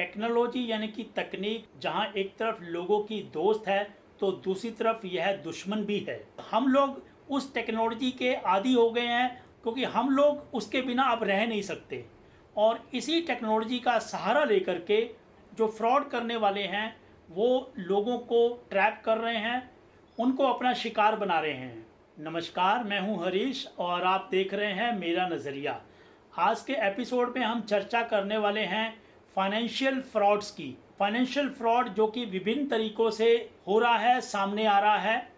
Technology यानी कि तकनीक जहां एक तरफ लोगों की दोस्त है तो दूसरी तरफ यह दुश्मन भी है। हम लोग उस टेक्नोलॉजी के आदी हो गए हैं क्योंकि हम लोग उसके बिना अब रह नहीं सकते। और इसी टेक्नोलॉजी का सहारा लेकर के जो फ्रॉड करने वाले हैं वो लोगों को ट्रैप कर रहे हैं, उनको अपना शिकार बना रहे हैं। नमस्कार, मैं हूं हरीश और आप देख रहे हैं मेरा नज़रिया। आज के एपिसोड में हम चर्चा करने वाले हैं फाइनेंशियल फ्रॉड्स की। फाइनेंशियल फ्रॉड जो कि विभिन्न तरीकों से हो रहा है, सामने आ रहा है,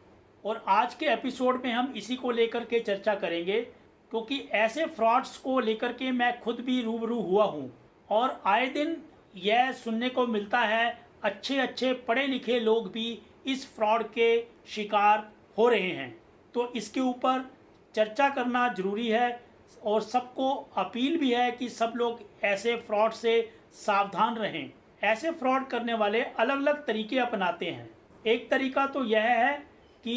और आज के एपिसोड में हम इसी को लेकर के चर्चा करेंगे क्योंकि ऐसे फ्रॉड्स को लेकर के मैं खुद भी रूबरू हुआ हूं और आए दिन यह सुनने को मिलता है अच्छे अच्छे पढ़े लिखे लोग भी इस फ्रॉड के शिकार हो रहे हैं। तो इसके ऊपर चर्चा करना ज़रूरी है और सबको अपील भी है कि सब लोग ऐसे फ्रॉड से सावधान रहें। ऐसे फ्रॉड करने वाले अलग अलग तरीके अपनाते हैं। एक तरीका तो यह है कि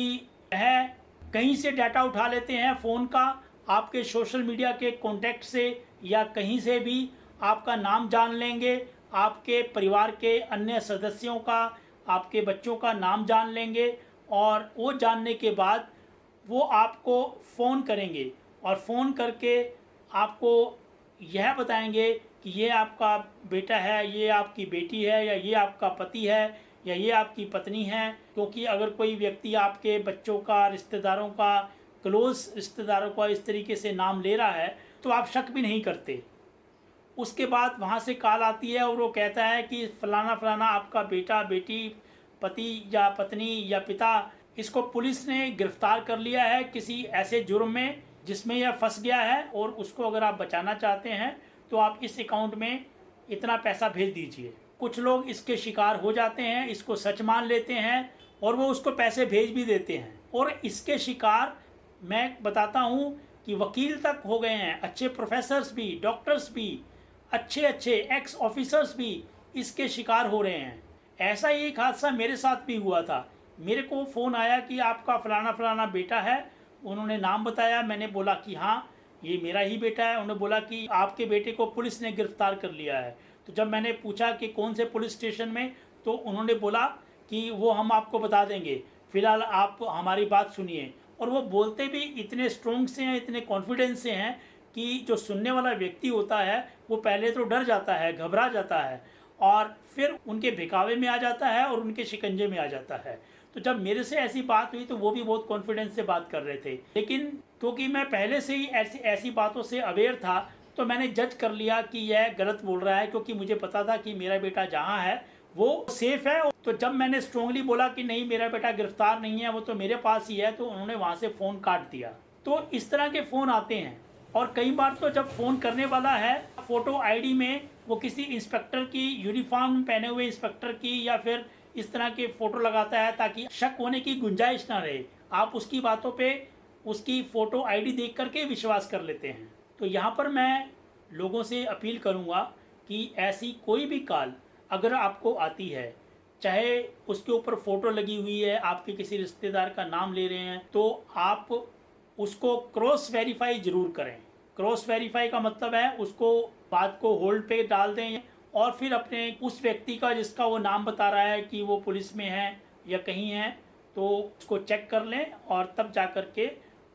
यह कहीं से डाटा उठा लेते हैं फ़ोन का, आपके सोशल मीडिया के कॉन्टैक्ट से या कहीं से भी आपका नाम जान लेंगे, आपके परिवार के अन्य सदस्यों का, आपके बच्चों का नाम जान लेंगे और वो जानने के बाद वो आपको फ़ोन करेंगे और फ़ोन करके आपको यह बताएंगे कि ये आपका बेटा है, ये आपकी बेटी है, या ये आपका पति है, या ये आपकी पत्नी है। क्योंकि अगर कोई व्यक्ति आपके बच्चों का, रिश्तेदारों का, क्लोज रिश्तेदारों का इस तरीके से नाम ले रहा है तो आप शक भी नहीं करते। उसके बाद वहाँ से कॉल आती है और वो कहता है कि फ़लाना फ़लाना आपका बेटा, बेटी, पति या पत्नी या पिता, इसको पुलिस ने गिरफ्तार कर लिया है किसी ऐसे जुर्म में जिसमें यह फंस गया है, और उसको अगर आप बचाना चाहते हैं तो आप इस अकाउंट में इतना पैसा भेज दीजिए। कुछ लोग इसके शिकार हो जाते हैं, इसको सच मान लेते हैं और वो उसको पैसे भेज भी देते हैं। और इसके शिकार मैं बताता हूँ कि वकील तक हो गए हैं, अच्छे प्रोफेसर्स भी, डॉक्टर्स भी, अच्छे अच्छे एक्स ऑफिसर्स भी इसके शिकार हो रहे हैं। ऐसा ही एक हादसा मेरे साथ भी हुआ था। मेरे को फ़ोन आया कि आपका फ़लाना फ़लाना बेटा है। उन्होंने नाम बताया, मैंने बोला कि हाँ ये मेरा ही बेटा है। उन्होंने बोला कि आपके बेटे को पुलिस ने गिरफ्तार कर लिया है। तो जब मैंने पूछा कि कौन से पुलिस स्टेशन में, तो उन्होंने बोला कि वो हम आपको बता देंगे, फ़िलहाल आप हमारी बात सुनिए। और वो बोलते भी इतने स्ट्रोंग से हैं, इतने कॉन्फिडेंस से हैं कि जो सुनने वाला व्यक्ति होता है वो पहले तो डर जाता है, घबरा जाता है और फिर उनके बहकावे में आ जाता है और उनके शिकंजे में आ जाता है। तो जब मेरे से ऐसी बात हुई तो वो भी बहुत कॉन्फिडेंस से बात कर रहे थे, लेकिन क्योंकि मैं पहले से ही ऐसी बातों से अवेयर था तो मैंने जज कर लिया कि यह गलत बोल रहा है, क्योंकि मुझे पता था कि मेरा बेटा जहाँ है वो सेफ है। तो जब मैंने स्ट्रांगली बोला कि नहीं मेरा बेटा गिरफ्तार नहीं है, वो तो मेरे पास ही है, तो उन्होंने वहाँ से फ़ोन काट दिया। तो इस तरह के फ़ोन आते हैं। और कई बार तो जब फ़ोन करने वाला है फ़ोटो आईडी में वो किसी इंस्पेक्टर की, यूनिफॉर्म पहने हुए इंस्पेक्टर की या फिर इस तरह के फ़ोटो लगाता है ताकि शक होने की गुंजाइश ना रहे। आप उसकी बातों पे उसकी फ़ोटो आईडी देख करके विश्वास कर लेते हैं। तो यहाँ पर मैं लोगों से अपील करूँगा कि ऐसी कोई भी कॉल अगर आपको आती है, चाहे उसके ऊपर फ़ोटो लगी हुई है, आपके किसी रिश्तेदार का नाम ले रहे हैं, तो आप उसको क्रॉस वेरीफाई ज़रूर करें। क्रॉस वेरीफाई का मतलब है उसको बात को होल्ड पे डाल दें और फिर अपने उस व्यक्ति का जिसका वो नाम बता रहा है कि वो पुलिस में है या कहीं है, तो उसको चेक कर लें और तब जा कर के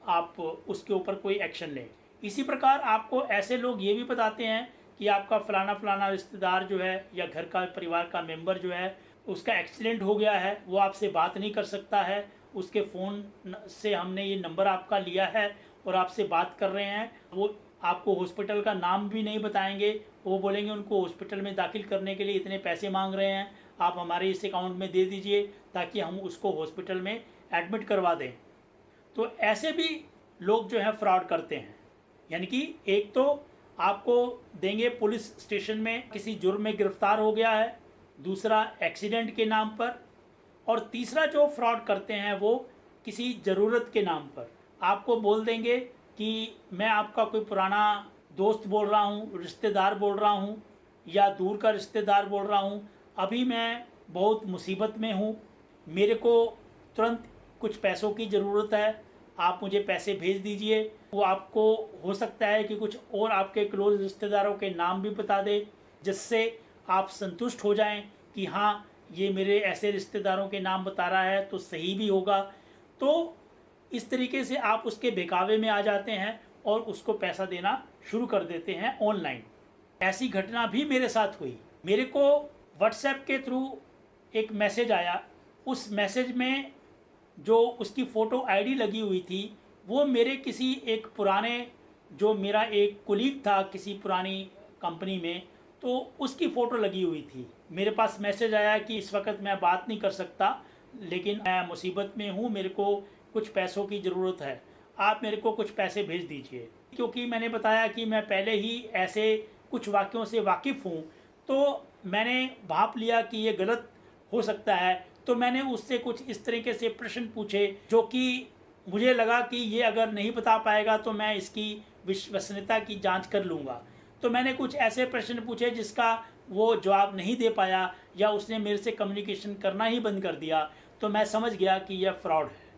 आप उसके ऊपर कोई एक्शन लें। इसी प्रकार आपको ऐसे लोग ये भी बताते हैं कि आपका फ़लाना फ़लाना रिश्तेदार जो है या घर का परिवार का मेंबर जो है उसका एक्सीडेंट हो गया है, वो आपसे बात नहीं कर सकता है, उसके फ़ोन से हमने ये नंबर आपका लिया है और आपसे बात कर रहे हैं। वो आपको हॉस्पिटल का नाम भी नहीं बताएंगे, वो बोलेंगे उनको हॉस्पिटल में दाखिल करने के लिए इतने पैसे मांग रहे हैं, आप हमारे इस अकाउंट में दे दीजिए ताकि हम उसको हॉस्पिटल में एडमिट करवा दें। तो ऐसे भी लोग जो है फ्रॉड करते हैं। यानी कि एक तो आपको देंगे पुलिस स्टेशन में किसी जुर्म में गिरफ्तार हो गया है, दूसरा एक्सीडेंट के नाम पर, और तीसरा जो फ्रॉड करते हैं वो किसी ज़रूरत के नाम पर आपको बोल देंगे कि मैं आपका कोई पुराना दोस्त बोल रहा हूँ, रिश्तेदार बोल रहा हूँ या दूर का रिश्तेदार बोल रहा हूँ, अभी मैं बहुत मुसीबत में हूँ, मेरे को तुरंत कुछ पैसों की ज़रूरत है, आप मुझे पैसे भेज दीजिए। वो आपको हो सकता है कि कुछ और आपके क्लोज रिश्तेदारों के नाम भी बता दे, जिससे आप संतुष्ट हो जाएं कि हाँ ये मेरे ऐसे रिश्तेदारों के नाम बता रहा है तो सही भी होगा, तो इस तरीके से आप उसके बहकावे में आ जाते हैं और उसको पैसा देना शुरू कर देते हैं ऑनलाइन। ऐसी घटना भी मेरे साथ हुई। मेरे को व्हाट्सएप के थ्रू एक मैसेज आया। उस मैसेज में जो उसकी फ़ोटो आईडी लगी हुई थी वो मेरे किसी एक पुराने, जो मेरा एक कोलीग था किसी पुरानी कंपनी में, तो उसकी फ़ोटो लगी हुई थी। मेरे पास मैसेज आया कि इस वक्त मैं बात नहीं कर सकता, लेकिन मैं मुसीबत में हूँ, मेरे को कुछ पैसों की ज़रूरत है, आप मेरे को कुछ पैसे भेज दीजिए। क्योंकि मैंने बताया कि मैं पहले ही ऐसे कुछ वाक़यों से वाकिफ़ हूँ, तो मैंने भांप लिया कि ये गलत हो सकता है। तो मैंने उससे कुछ इस तरीके से प्रश्न पूछे जो कि मुझे लगा कि ये अगर नहीं बता पाएगा तो मैं इसकी विश्वसनीयता की जांच कर लूँगा। तो मैंने कुछ ऐसे प्रश्न पूछे जिसका वो जवाब नहीं दे पाया या उसने मेरे से कम्युनिकेशन करना ही बंद कर दिया, तो मैं समझ गया कि यह फ्रॉड है।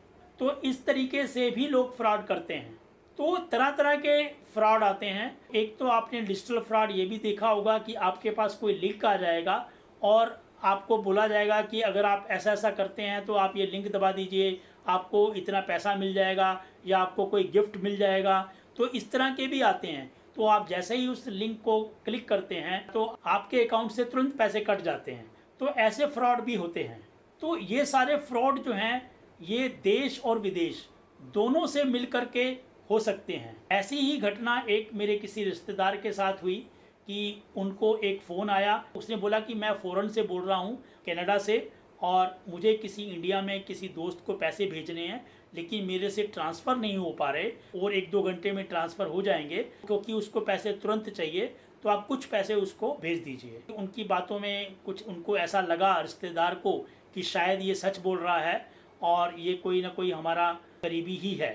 तो इस तरीके से भी लोग फ्रॉड करते हैं। तो तरह तरह के फ्रॉड आते हैं। एक तो आपने डिजिटल फ्रॉड ये भी देखा होगा कि आपके पास कोई लिंक आ जाएगा और आपको बोला जाएगा कि अगर आप ऐसा ऐसा करते हैं तो आप ये लिंक दबा दीजिए, आपको इतना पैसा मिल जाएगा या आपको कोई गिफ्ट मिल जाएगा। तो इस तरह के भी आते हैं। तो आप जैसे ही उस लिंक को क्लिक करते हैं तो आपके अकाउंट से तुरंत पैसे कट जाते हैं। तो ऐसे फ्रॉड भी होते हैं। तो ये सारे फ्रॉड जो हैं ये देश और विदेश दोनों से मिल करके हो सकते हैं। ऐसी ही घटना एक मेरे किसी रिश्तेदार के साथ हुई कि उनको एक फ़ोन आया। उसने बोला कि मैं फ़ॉरेन से बोल रहा हूँ, कनाडा से, और मुझे किसी इंडिया में किसी दोस्त को पैसे भेजने हैं, लेकिन मेरे से ट्रांसफ़र नहीं हो पा रहे और 1-2 घंटे में ट्रांसफ़र हो जाएंगे, क्योंकि उसको पैसे तुरंत चाहिए, तो आप कुछ पैसे उसको भेज दीजिए। उनकी बातों में कुछ उनको ऐसा लगा रिश्तेदार को कि शायद ये सच बोल रहा है और ये कोई ना कोई हमारा करीबी ही है।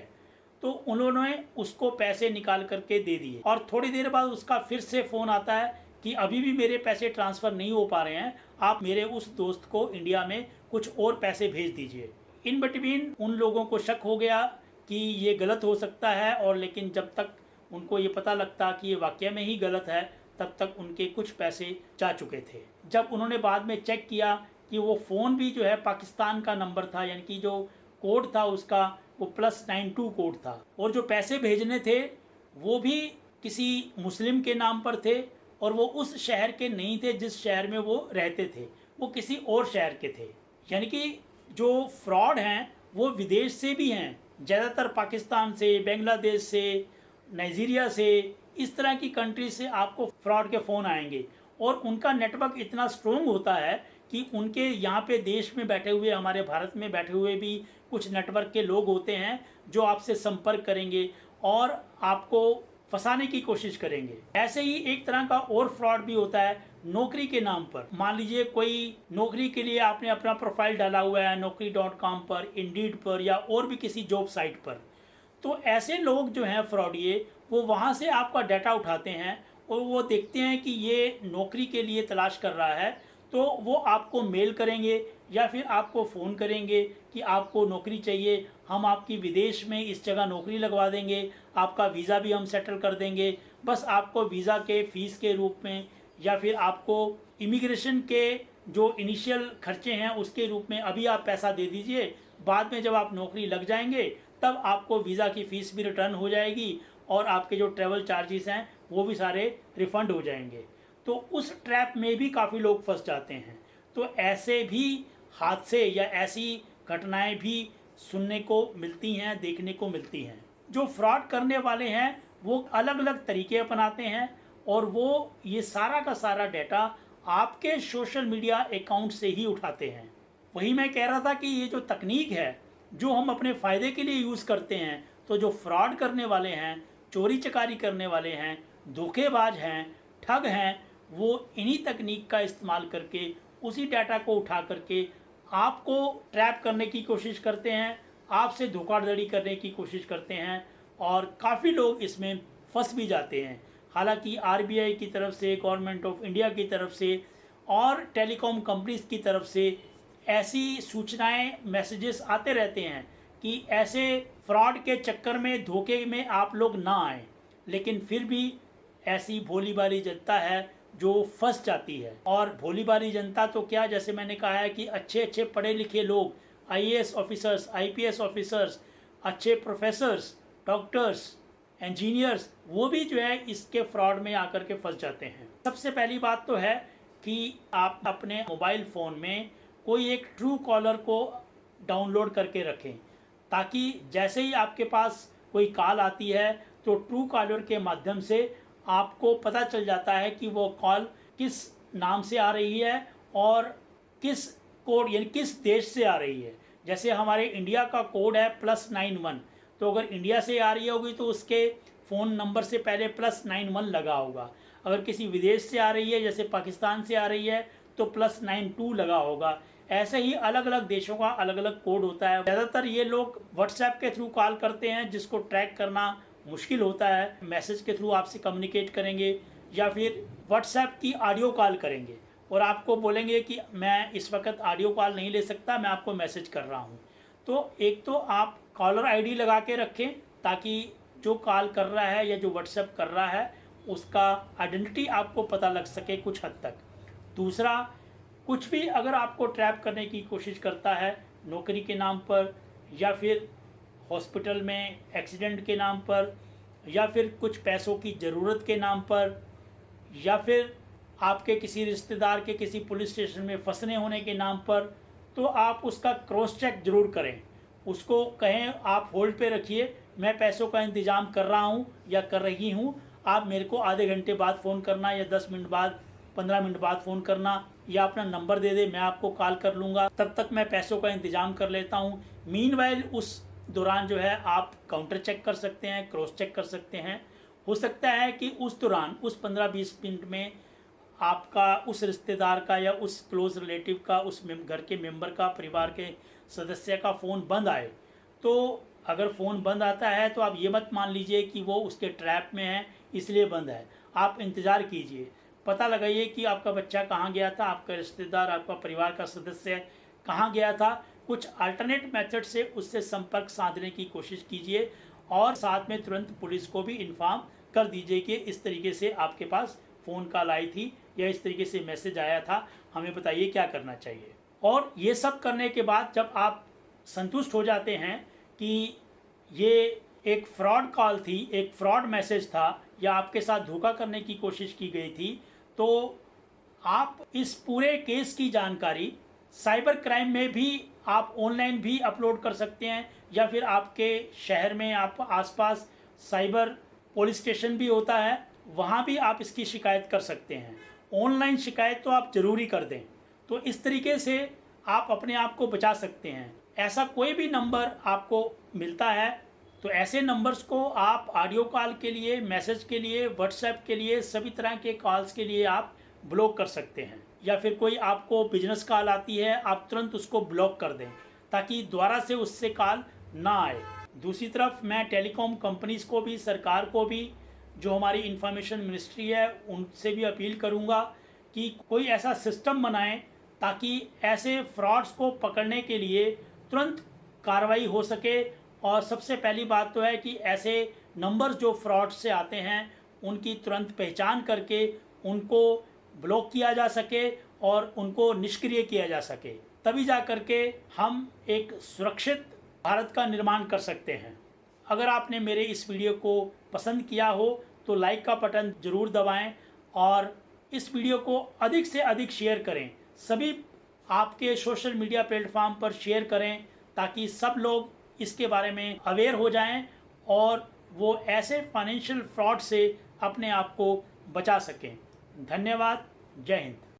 तो उन्होंने उसको पैसे निकाल करके दे दिए और थोड़ी देर बाद उसका फिर से फ़ोन आता है कि अभी भी मेरे पैसे ट्रांसफ़र नहीं हो पा रहे हैं, आप मेरे उस दोस्त को इंडिया में कुछ और पैसे भेज दीजिए। इन बिटवीन उन लोगों को शक हो गया कि ये गलत हो सकता है, और लेकिन जब तक उनको ये पता लगता कि ये वाकई में ही गलत है तब तक उनके कुछ पैसे जा चुके थे। जब उन्होंने बाद में चेक किया कि वो फ़ोन भी जो है पाकिस्तान का नंबर था, यानी कि जो कोड था उसका वो +92 कोड था, और जो पैसे भेजने थे वो भी किसी मुस्लिम के नाम पर थे और वो उस शहर के नहीं थे जिस शहर में वो रहते थे, वो किसी और शहर के थे। यानी कि जो फ्रॉड हैं वो विदेश से भी हैं, ज़्यादातर पाकिस्तान से, बांग्लादेश से, नाइजीरिया से, इस तरह की कंट्री से आपको फ्रॉड के फ़ोन आएंगे। और उनका नेटवर्क इतना स्ट्रोंग होता है कि उनके यहाँ पे देश में बैठे हुए, हमारे भारत में बैठे हुए भी कुछ नेटवर्क के लोग होते हैं जो आपसे संपर्क करेंगे और आपको फंसाने की कोशिश करेंगे। ऐसे ही एक तरह का और फ्रॉड भी होता है नौकरी के नाम पर। मान लीजिए कोई नौकरी के लिए आपने अपना प्रोफाइल डाला हुआ है naukri.com पर, इंडीड पर या और भी किसी जॉब साइट पर, तो ऐसे लोग जो हैं फ्रॉडिये, वो वहाँ से आपका डाटा उठाते हैं और वो देखते हैं कि ये नौकरी के लिए तलाश कर रहा है, तो वो आपको मेल करेंगे या फिर आपको फ़ोन करेंगे कि आपको नौकरी चाहिए, हम आपकी विदेश में इस जगह नौकरी लगवा देंगे, आपका वीज़ा भी हम सेटल कर देंगे, बस आपको वीज़ा के फ़ीस के रूप में या फिर आपको इमिग्रेशन के जो इनिशियल खर्चे हैं उसके रूप में अभी आप पैसा दे दीजिए, बाद में जब आप नौकरी लग जाएंगे तब आपको वीज़ा की फ़ीस भी रिटर्न हो जाएगी और आपके जो ट्रैवल चार्जेस हैं वो भी सारे रिफ़ंड हो जाएंगे। तो उस ट्रैप में भी काफ़ी लोग फंस जाते हैं। तो ऐसे भी हादसे या ऐसी घटनाएं भी सुनने को मिलती हैं, देखने को मिलती हैं। जो फ्रॉड करने वाले हैं वो अलग अलग तरीके अपनाते हैं और वो ये सारा का सारा डाटा आपके सोशल मीडिया अकाउंट से ही उठाते हैं। वही मैं कह रहा था कि ये जो तकनीक है जो हम अपने फ़ायदे के लिए यूज़ करते हैं, तो जो फ्रॉड करने वाले हैं, चोरी चकारी करने वाले हैं, धोखेबाज हैं, ठग हैं, वो इन्हीं तकनीक का इस्तेमाल करके उसी डाटा को उठा करके आपको ट्रैप करने की कोशिश करते हैं, आपसे धोखाधड़ी करने की कोशिश करते हैं और काफ़ी लोग इसमें फंस भी जाते हैं। हालांकि आरबीआई की तरफ से, गवर्नमेंट ऑफ इंडिया की तरफ से और टेलीकॉम कंपनीज की तरफ से ऐसी सूचनाएं, मैसेजेस आते रहते हैं कि ऐसे फ्रॉड के चक्कर में, धोखे में आप लोग ना आएँ, लेकिन फिर भी ऐसी भोली भाली जनता है जो फंस जाती है। और भोली भाली जनता तो क्या, जैसे मैंने कहा है कि अच्छे अच्छे पढ़े लिखे लोग, आईएएस ऑफिसर्स, आईपीएस ऑफिसर्स, अच्छे प्रोफेसर्स, डॉक्टर्स, इंजीनियर्स, वो भी जो है इसके फ्रॉड में आकर के फंस जाते हैं। सबसे पहली बात तो है कि आप अपने मोबाइल फ़ोन में कोई एक ट्रू कॉलर को डाउनलोड करके रखें, ताकि जैसे ही आपके पास कोई कॉल आती है तो ट्रू कॉलर के माध्यम से आपको पता चल जाता है कि वो कॉल किस नाम से आ रही है और किस कोड यानी किस देश से आ रही है। जैसे हमारे इंडिया का कोड है +91, तो अगर इंडिया से आ रही होगी तो उसके फ़ोन नंबर से पहले +91 लगा होगा। अगर किसी विदेश से आ रही है, जैसे पाकिस्तान से आ रही है, तो +92 लगा होगा। ऐसे ही अलग अलग देशों का अलग अलग कोड होता है। ज़्यादातर ये लोग व्हाट्सएप के थ्रू कॉल करते हैं, जिसको ट्रैक करना मुश्किल होता है। मैसेज के थ्रू आपसे कम्युनिकेट करेंगे या फिर व्हाट्सएप की ऑडियो कॉल करेंगे और आपको बोलेंगे कि मैं इस वक्त ऑडियो कॉल नहीं ले सकता, मैं आपको मैसेज कर रहा हूँ। तो एक तो आप कॉलर आईडी लगा के रखें, ताकि जो कॉल कर रहा है या जो व्हाट्सएप कर रहा है उसका आइडेंटिटी आपको पता लग सके कुछ हद तक। दूसरा, कुछ भी अगर आपको ट्रैप करने की कोशिश करता है नौकरी के नाम पर, या फिर हॉस्पिटल में एक्सीडेंट के नाम पर, या फिर कुछ पैसों की ज़रूरत के नाम पर, या फिर आपके किसी रिश्तेदार के किसी पुलिस स्टेशन में फंसने होने के नाम पर, तो आप उसका क्रॉस चेक ज़रूर करें। उसको कहें आप होल्ड पे रखिए, मैं पैसों का इंतज़ाम कर रहा हूँ या कर रही हूँ, आप मेरे को आधे घंटे बाद फ़ोन करना या 10 मिनट बाद, 15 मिनट बाद फ़ोन करना, या अपना नंबर दे दे, मैं आपको कॉल कर लूँगा, तब तक मैं पैसों का इंतज़ाम कर लेता हूँ। मीनवाइल उस दौरान जो है आप काउंटर चेक कर सकते हैं, क्रॉस चेक कर सकते हैं। हो सकता है कि उस दौरान उस 15-20 मिनट में आपका उस रिश्तेदार का या उस क्लोज रिलेटिव का, उस घर के मेंबर का, परिवार के सदस्य का फ़ोन बंद आए। तो अगर फ़ोन बंद आता है तो आप ये मत मान लीजिए कि वो उसके ट्रैप में है इसलिए बंद है। आप इंतज़ार कीजिए, पता लगाइए कि आपका बच्चा कहाँ गया था, आपका रिश्तेदार, आपका परिवार का सदस्य कहाँ गया था। कुछ अल्टरनेट मेथड से उससे संपर्क साधने की कोशिश कीजिए और साथ में तुरंत पुलिस को भी इन्फॉर्म कर दीजिए कि इस तरीके से आपके पास फ़ोन कॉल आई थी या इस तरीके से मैसेज आया था, हमें बताइए क्या करना चाहिए। और ये सब करने के बाद जब आप संतुष्ट हो जाते हैं कि ये एक फ्रॉड कॉल थी, एक फ्रॉड मैसेज था, या आपके साथ धोखा करने की कोशिश की गई थी, तो आप इस पूरे केस की जानकारी साइबर क्राइम में भी आप ऑनलाइन भी अपलोड कर सकते हैं, या फिर आपके शहर में आप आसपास साइबर पुलिस स्टेशन भी होता है, वहाँ भी आप इसकी शिकायत कर सकते हैं। ऑनलाइन शिकायत तो आप ज़रूरी कर दें। तो इस तरीके से आप अपने आप को बचा सकते हैं। ऐसा कोई भी नंबर आपको मिलता है तो ऐसे नंबर्स को आप ऑडियो कॉल के लिए, मैसेज के लिए, व्हाट्सएप के लिए, सभी तरह के कॉल्स के लिए आप ब्लॉक कर सकते हैं। या फिर कोई आपको बिजनेस कॉल आती है, आप तुरंत उसको ब्लॉक कर दें ताकि दोबारा से उससे कॉल ना आए। दूसरी तरफ मैं टेलीकॉम कंपनीज़ को भी, सरकार को भी, जो हमारी इंफॉर्मेशन मिनिस्ट्री है, उनसे भी अपील करूंगा कि कोई ऐसा सिस्टम बनाएं ताकि ऐसे फ्रॉड्स को पकड़ने के लिए तुरंत कार्रवाई हो सके। और सबसे पहली बात तो है कि ऐसे नंबर जो फ्रॉड से आते हैं उनकी तुरंत पहचान करके उनको ब्लॉक किया जा सके और उनको निष्क्रिय किया जा सके, तभी जा करके हम एक सुरक्षित भारत का निर्माण कर सकते हैं। अगर आपने मेरे इस वीडियो को पसंद किया हो तो लाइक का बटन ज़रूर दबाएं और इस वीडियो को अधिक से अधिक शेयर करें। सभी आपके सोशल मीडिया प्लेटफॉर्म पर शेयर करें ताकि सब लोग इसके बारे में अवेयर हो जाएं और वो ऐसे फाइनेंशियल फ्रॉड से अपने आप को बचा सकें। धन्यवाद। जय हिंद।